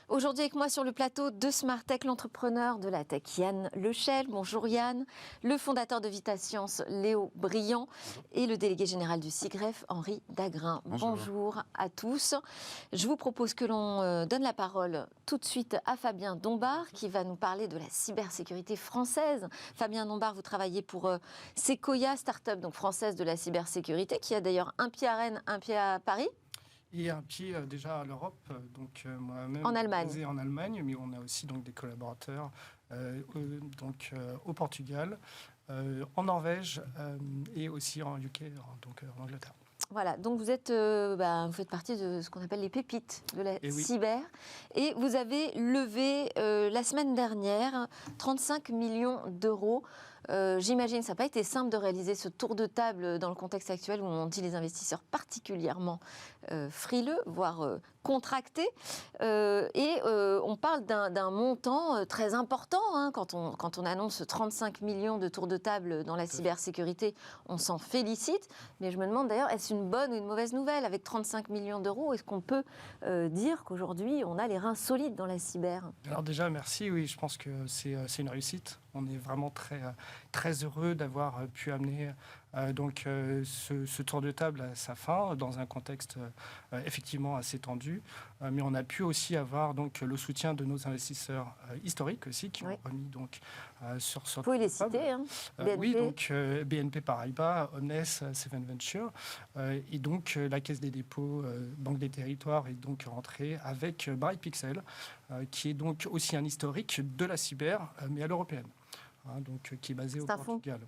Aujourd'hui avec moi sur le plateau de Smart Tech, l'entrepreneur de la tech Yann Lechel. Bonjour Yann. Le fondateur de VitaScience Léo Briand. Bonjour. Et le délégué général du SIGREF Henri Dagrin. Bonjour à tous. Je vous propose que l'on donne la parole tout de suite à Fabien Dombard qui va nous parler de la cybersécurité française. Fabien Dombard, vous travaillez pour Sequoia, start-up donc française de la cybersécurité, qui a d'ailleurs un pied à Rennes, un pied à Paris. Et un pied déjà à l'Europe, donc moi-même En Allemagne. basé en Allemagne, mais on a aussi donc des collaborateurs au Portugal, en Norvège et aussi en UK, donc en Angleterre. Voilà, donc vous faites partie de ce qu'on appelle les pépites de la cyber. Et vous avez levé la semaine dernière 35 millions d'euros. J'imagine que ça n'a pas été simple de réaliser ce tour de table dans le contexte actuel où on dit les investisseurs particulièrement frileux, voire contractés. On parle d'un montant très important. Hein, quand on annonce 35 millions de tours de table dans la cybersécurité, on s'en félicite. Mais je me demande d'ailleurs, est-ce une bonne ou une mauvaise nouvelle avec 35 millions d'euros? Est-ce qu'on peut dire qu'aujourd'hui, on a les reins solides dans la cyber? Alors déjà, merci. Oui, je pense que c'est une réussite. On est vraiment très heureux d'avoir pu amener ce tour de table à sa fin dans un contexte effectivement assez tendu. Mais on a pu aussi avoir donc le soutien de nos investisseurs historiques aussi qui ont remis donc sur Vous pouvez les citer, hein, BNP. Oui, donc BNP Paribas, Omnes, Seven Ventures et donc la Caisse des dépôts, Banque des territoires est donc rentrée avec Brightpixel qui est donc aussi un historique de la cyber mais à l'européenne. Donc, qui est basé au Portugal.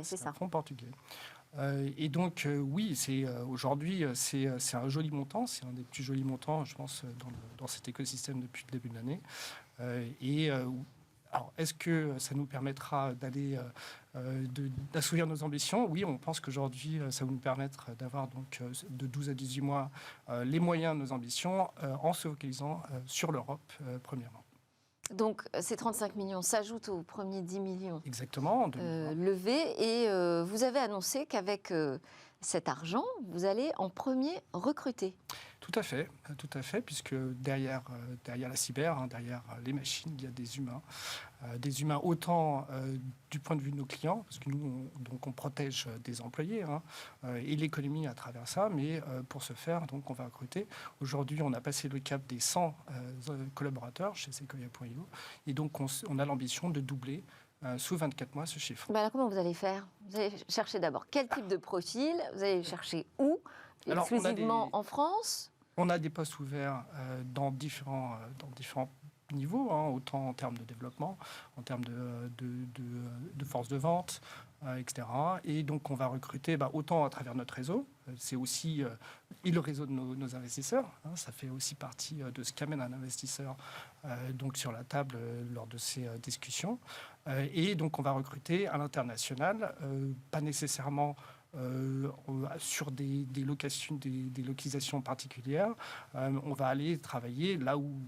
C'est un fonds portugais. Et donc, oui, aujourd'hui, c'est un joli montant. C'est un des plus jolis montants, je pense, dans cet écosystème depuis le début de l'année. Alors, est-ce que ça nous permettra d'assouvir nos ambitions? Oui, on pense qu'aujourd'hui, ça va nous permettre d'avoir donc de 12 à 18 mois les moyens de nos ambitions en se focalisant sur l'Europe, premièrement. Donc, ces 35 millions s'ajoutent aux premiers 10 millions levés. Et vous avez annoncé qu'avec cet argent, vous allez en premier recruter. Tout à fait, puisque derrière la cyber, derrière les machines, il y a des humains autant du point de vue de nos clients, parce que nous, on protège des employés et l'économie à travers ça, mais pour ce faire, donc, on va recruter. Aujourd'hui, on a passé le cap des 100 collaborateurs chez Sequoia.io, et donc on a l'ambition de doubler sous 24 mois ce chiffre. Alors comment vous allez faire? Vous allez chercher d'abord quel type de profil? Vous allez chercher où? Exclusivement en France? On a des postes ouverts dans différents niveaux, autant en termes de développement, en termes de force de vente, etc. Et donc, on va recruter autant à travers notre réseau. C'est aussi le réseau de nos investisseurs. Ça fait aussi partie de ce qu'amène un investisseur donc sur la table lors de ces discussions. Et donc, on va recruter à l'international, pas nécessairement sur des localisations particulières. On va aller travailler là où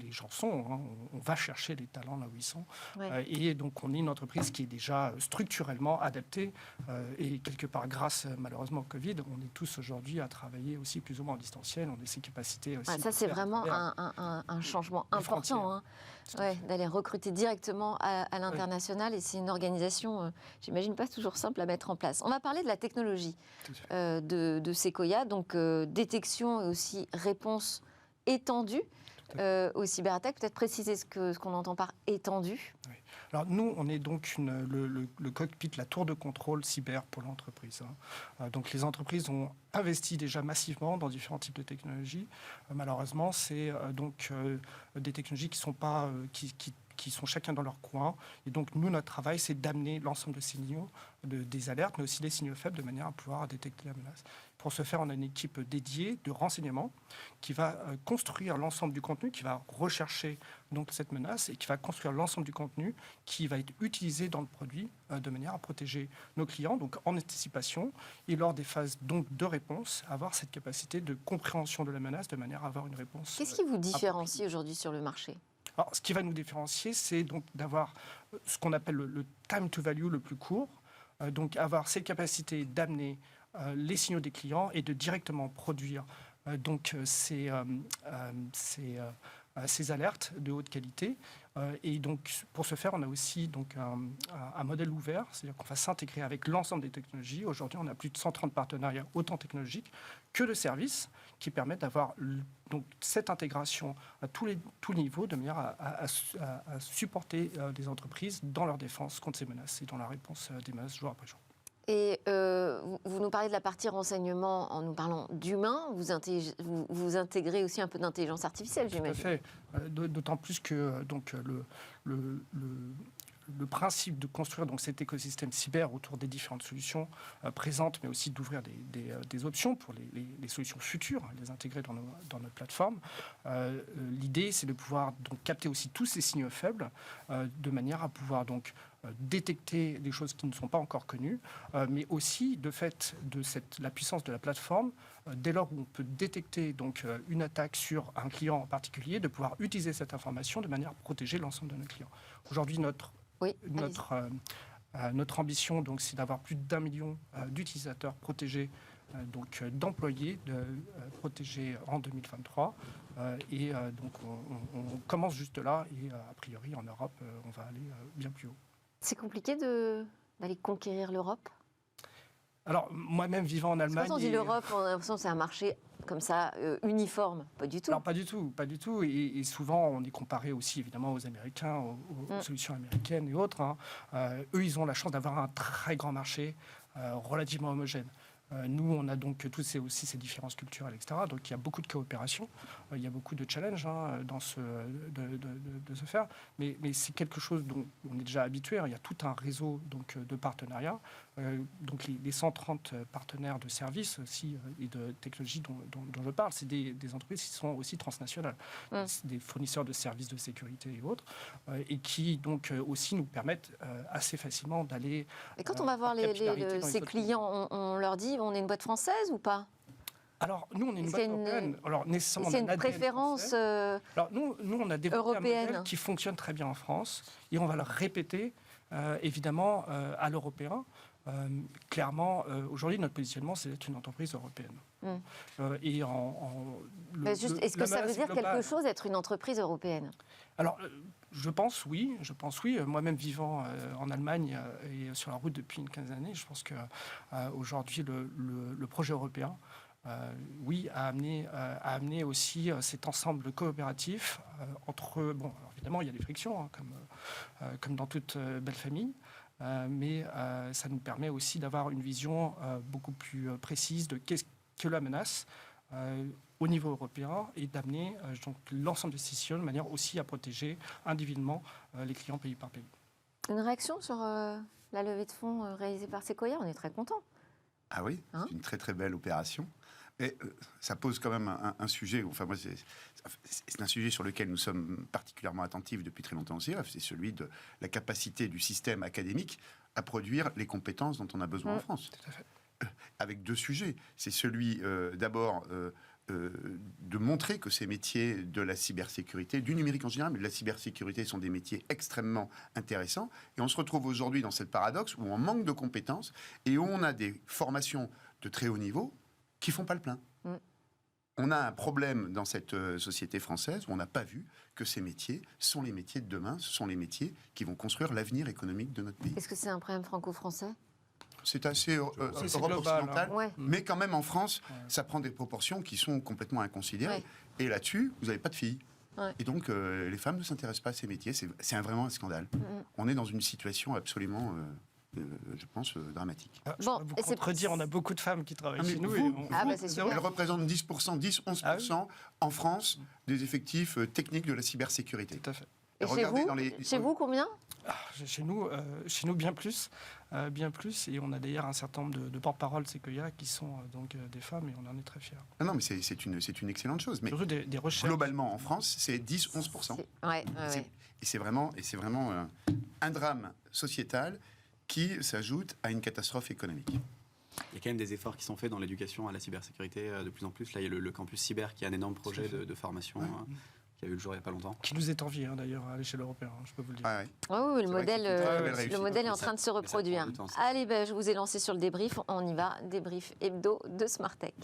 les gens sont. On va chercher les talents là où ils sont. Et donc, on est une entreprise qui est déjà structurellement adaptée. Et quelque part, grâce malheureusement au Covid, on est tous aujourd'hui à travailler aussi plus ou moins en distanciel. On a ces capacités aussi. Ça, c'est vraiment un changement important. D'aller recruter directement à l'international. Et c'est une organisation, j'imagine, pas toujours simple à mettre en place. On va parler de la technologie de Sequoia, donc détection et aussi réponse étendue aux cyberattaques. Peut-être préciser ce qu'on entend par étendue. Oui. Alors nous, on est donc le cockpit, la tour de contrôle cyber pour l'entreprise. Donc les entreprises ont investi déjà massivement dans différents types de technologies. Malheureusement, c'est donc des technologies qui sont pas qui sont chacun dans leur coin. Et donc, nous, notre travail, c'est d'amener l'ensemble de ces signaux, des alertes, mais aussi des signaux faibles, de manière à pouvoir détecter la menace. Pour ce faire, on a une équipe dédiée de renseignement qui va construire l'ensemble du contenu, qui va rechercher donc cette menace et qui va construire l'ensemble du contenu qui va être utilisé dans le produit de manière à protéger nos clients, donc en anticipation et lors des phases donc de réponse, avoir cette capacité de compréhension de la menace de manière à avoir une réponse. Qu'est-ce qui vous différencie aujourd'hui sur le marché ? Alors, ce qui va nous différencier, c'est donc d'avoir ce qu'on appelle le time to value le plus court, donc avoir cette capacité d'amener les signaux des clients et de directement produire donc ces ces alertes de haute qualité. Et donc, pour ce faire, on a aussi donc, un modèle ouvert, c'est-à-dire qu'on va s'intégrer avec l'ensemble des technologies. Aujourd'hui, on a plus de 130 partenariats, autant technologiques que de services, qui permettent d'avoir donc, cette intégration à tous les niveaux, de manière à supporter les entreprises dans leur défense contre ces menaces et dans la réponse des menaces jour après jour. Et vous nous parlez de la partie renseignement en nous parlant d'humains. Vous intégrez aussi un peu d'intelligence artificielle, j'imagine. Tout à fait. D'autant plus que donc, le principe de construire donc, cet écosystème cyber autour des différentes solutions présentes, mais aussi d'ouvrir des options pour les solutions futures, les intégrer dans notre plateforme. L'idée, c'est de pouvoir donc, capter aussi tous ces signaux faibles de manière à pouvoir donc, détecter des choses qui ne sont pas encore connues, mais aussi de fait de la puissance de la plateforme, dès lors où on peut détecter donc, une attaque sur un client en particulier, de pouvoir utiliser cette information de manière à protéger l'ensemble de nos clients. Aujourd'hui, notre ambition, donc, c'est d'avoir plus d'1 million d'utilisateurs protégés, donc d'employés protégés en 2023. Donc, on commence juste là et a priori, en Europe, on va aller bien plus haut. C'est compliqué d'aller conquérir l'Europe ? Alors, moi-même, vivant en Allemagne... Quand on dit l'Europe, on a l'impression que c'est un marché comme ça, uniforme. Pas du tout. Non, pas du tout, pas du tout. Et souvent, on est comparé aussi, évidemment, aux Américains, aux solutions américaines et autres. Hein. Eux, ils ont la chance d'avoir un très grand marché relativement homogène. Nous, on a donc aussi ces différences culturelles, etc. Donc, il y a beaucoup de coopération, il y a beaucoup de challenges dans de se faire. Mais c'est quelque chose dont on est déjà habitué. Il y a tout un réseau donc, de partenariats. Donc, les 130 partenaires de services aussi, et de technologies dont je parle, c'est des entreprises qui sont aussi transnationales. Des fournisseurs de services de sécurité et autres, et qui donc aussi nous permettent assez facilement d'aller... Et quand on va voir ces clients, on leur dit on est une boîte française ou pas ? Alors, nous, on est une boîte européenne. Alors, nécessairement, c'est une préférence Alors, nous, on a développé européenne. un modèle qui fonctionne très bien en France, et on va le répéter, évidemment, à l'européen. Clairement, aujourd'hui, notre positionnement, c'est d'être une entreprise européenne. Est-ce que ça veut dire quelque chose d'être une entreprise européenne ? Alors, je pense oui. Moi-même vivant en Allemagne et sur la route depuis une quinzaine d'années, je pense qu'aujourd'hui, le projet européen, a amené aussi cet ensemble coopératif entre... Bon, alors évidemment, il y a des frictions, comme dans toute belle famille. Mais ça nous permet aussi d'avoir une vision beaucoup plus précise de qu'est-ce que la menace au niveau européen et d'amener donc, l'ensemble des décisions de manière aussi à protéger individuellement les clients pays par pays. Une réaction sur la levée de fonds réalisée par Sequoia ? On est très contents. Ah oui, c'est une très très belle opération. Mais ça pose quand même un sujet, enfin moi c'est un sujet sur lequel nous sommes particulièrement attentifs depuis très longtemps aussi, c'est celui de la capacité du système académique à produire les compétences dont on a besoin en France. Tout à fait. Avec deux sujets. C'est celui d'abord de montrer que ces métiers de la cybersécurité, du numérique en général, mais de la cybersécurité sont des métiers extrêmement intéressants. Et on se retrouve aujourd'hui dans cette paradoxe où on manque de compétences et où on a des formations de très haut niveau qui font pas le plein. On a un problème dans cette société française où on n'a pas vu que ces métiers sont les métiers de demain, ce sont les métiers qui vont construire l'avenir économique de notre pays. Est-ce que c'est un problème franco-français ? C'est assez Europe occidentale, mais quand même en France, ça prend des proportions qui sont complètement inconsidérées. Et là-dessus, vous n'avez pas de filles. Et donc, les femmes ne s'intéressent pas à ces métiers. C'est vraiment un scandale. On est dans une situation absolument... je pense, dramatique. Je peux vous contredire, on a beaucoup de femmes qui travaillent chez nous. Elles représentent 10-11% en France des effectifs techniques de la cybersécurité. Tout à fait. Et chez vous, combien ? Chez nous, bien plus. Et on a d'ailleurs un certain nombre de porte-parole Sequoia qui sont donc des femmes et on en est très fiers. Non, mais c'est une excellente chose. Mais des recherches. Globalement, en France, c'est 10-11%. Et c'est vraiment un drame sociétal qui s'ajoute à une catastrophe économique. Il y a quand même des efforts qui sont faits dans l'éducation à la cybersécurité de plus en plus. Là, il y a le campus cyber qui est un énorme projet de formation qui a eu le jour il n'y a pas longtemps. Qui nous est envié d'ailleurs à l'échelle européenne, je peux vous le dire. Oui, le modèle est en train de se reproduire. Allez, je vous ai lancé sur le débrief. On y va, débrief hebdo de Smartech.